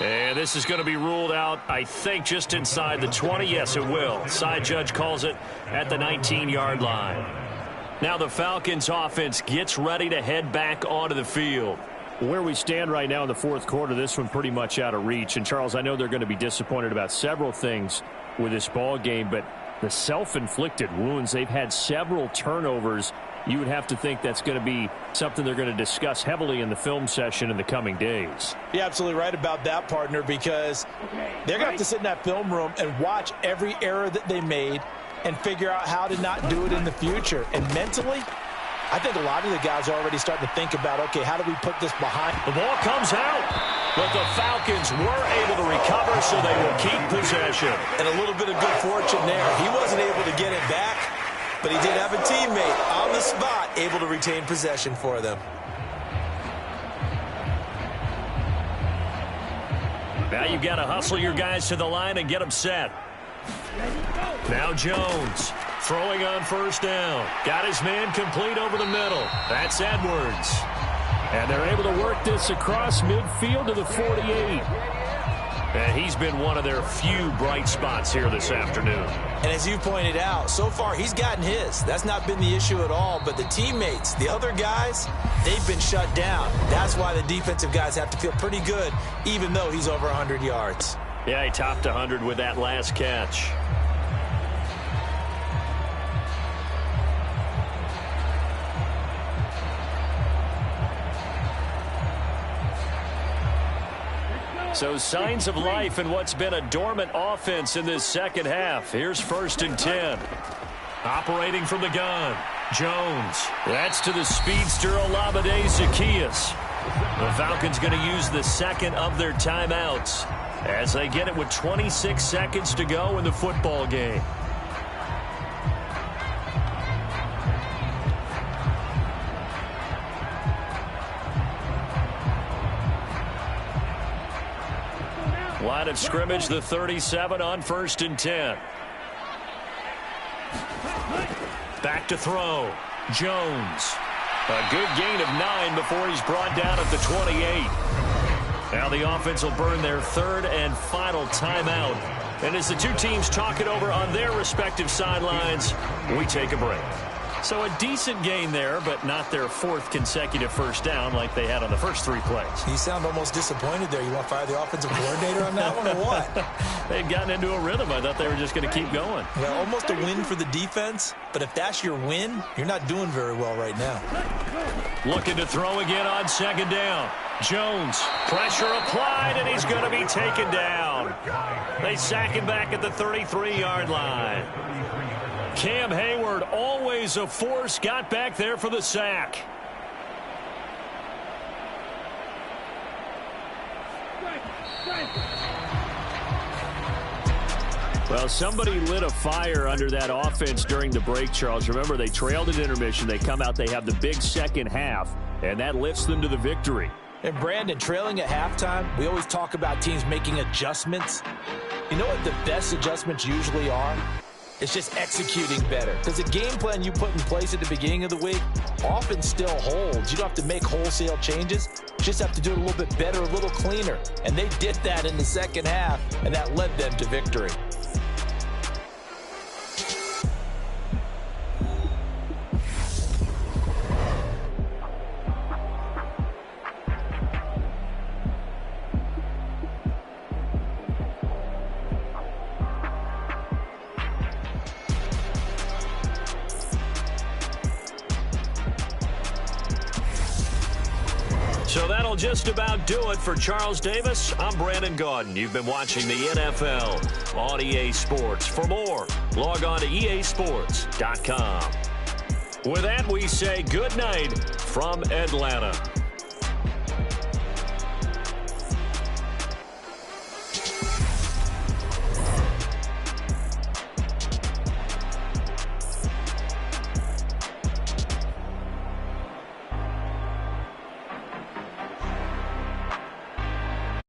And this is going to be ruled out, I think, just inside the 20. Yes, it will. Side judge calls it at the 19-yard line. Now the Falcons offense gets ready to head back onto the field. Where we stand right now in the fourth quarter, this one pretty much out of reach. And, Charles, I know they're going to be disappointed about several things with this ball game, but the self-inflicted wounds, they've had several turnovers. You would have to think that's going to be something they're going to discuss heavily in the film session in the coming days. You're absolutely right about that, partner, because they're going to have to sit in that film room and watch every error that they made and figure out how to not do it in the future. And mentally, I think a lot of the guys are already starting to think about, okay, how do we put this behind? The ball comes out, but the Falcons were able to recover, so they will keep possession. And a little bit of good fortune there. He wasn't able to get it back, but he did have a teammate on the spot able to retain possession for them. Now you've got to hustle your guys to the line and get them set. Now Jones throwing on first down. Got his man complete over the middle. That's Edwards. And they're able to work this across midfield to the 48. And he's been one of their few bright spots here this afternoon. And as you pointed out, so far he's gotten his. That's not been the issue at all. But the teammates, the other guys, they've been shut down. That's why the defensive guys have to feel pretty good, even though he's over 100 yards. Yeah, he topped 100 with that last catch. So signs of life in what's been a dormant offense in this second half. Here's 1st and 10. Operating from the gun. Jones. That's to the speedster Olamide Zaccheaus. The Falcons going to use the second of their timeouts as they get it with 26 seconds to go in the football game. Line of scrimmage, the 37 on 1st and 10. Back to throw. Jones. A good gain of 9 before he's brought down at the 28. Now the offense will burn their 3rd and final timeout. And as the two teams talk it over on their respective sidelines, we take a break. So a decent gain there, but not their 4th consecutive first down like they had on the first 3 plays. You sound almost disappointed there. You want to fire the offensive coordinator on that one or what? They'd gotten into a rhythm. I thought they were just going to keep going. Yeah, almost a win for the defense, but if that's your win, you're not doing very well right now. Looking to throw again on 2nd down. Jones, pressure applied, and he's going to be taken down. They sack him back at the 33-yard line. Cam Hayward, always a force, got back there for the sack. Well, somebody lit a fire under that offense during the break, Charles. Remember, they trailed at intermission. They come out, they have the big second half, and that lifts them to the victory. And, Brandon, trailing at halftime, we always talk about teams making adjustments. You know what the best adjustments usually are? It's just executing better. Because the game plan you put in place at the beginning of the week often still holds. You don't have to make wholesale changes. You just have to do it a little bit better, a little cleaner. And they did that in the second half, and that led them to victory. So that'll just about do it for Charles Davis. I'm Brandon Gaudin. You've been watching the NFL on EA Sports. For more, log on to easports.com. With that, we say good night from Atlanta.